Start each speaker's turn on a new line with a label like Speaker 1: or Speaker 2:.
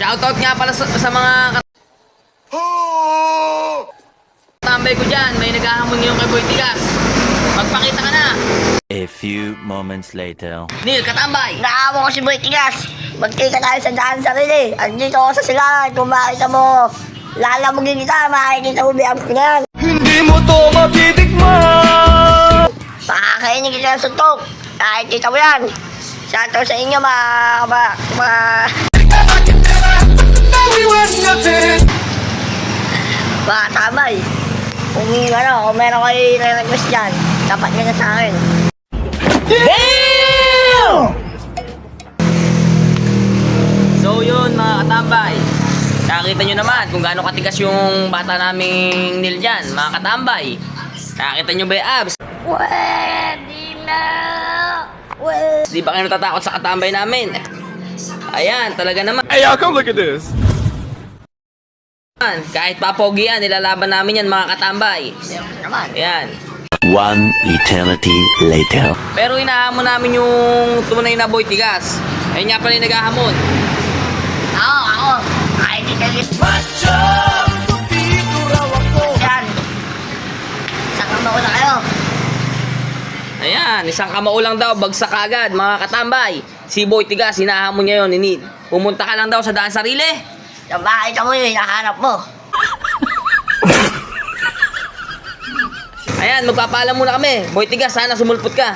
Speaker 1: Shoutout nga pala sa mga tambay ko dyan. May naghahamon ngayon kay Boy Tigas. Magpakita ka na.
Speaker 2: A few moments later.
Speaker 1: Neil, katambay.
Speaker 3: Naawa ko si Boy Tigas. Magkita tayo sa daan sarili. Andito ako sa silangan. Kung makita mo, lalamugin kita. Makikita mo may abs ko na yan.
Speaker 4: Hindi mo to matitikman.
Speaker 3: Pakakainin kita ng suntok. Nakikita mo yan. Shoutout sa inyo mga tamay. Kung meron kayo i-request dyan, dapat nyo na sa akin.
Speaker 1: So yun mga katambay. Nakita nyo naman kung gaano katigas yung bata naming Neil dyan, mga katambay. Nakita nyo ba yung abs?
Speaker 3: Pwede na!
Speaker 1: Di ba kayo natatakot sa katambay namin? Ayan, talaga naman.
Speaker 4: Hey y'all, come look at this.
Speaker 1: Kahit papogi yan, nilalaban namin yan mga katambay.
Speaker 3: Naman.
Speaker 1: Ayan.
Speaker 2: One eternity later.
Speaker 1: Pero hinahamon namin yung tunay na Boy Tigas. Ayun nga pala yung naghahamon.
Speaker 3: Ako. Nakikita nyo. Yan. Sakang mo na kayo.
Speaker 1: Ayan, isang kamao lang daw, bagsak agad mga katambay. Si Boy Tigas, hinahamon niya yun, ninid. Pumunta ka lang daw sa daan sarili.
Speaker 3: Yung makita mo yun, hinahanap mo.
Speaker 1: Ayan, magpapaalam muna kami. Boy Tigas, sana sumulpot ka.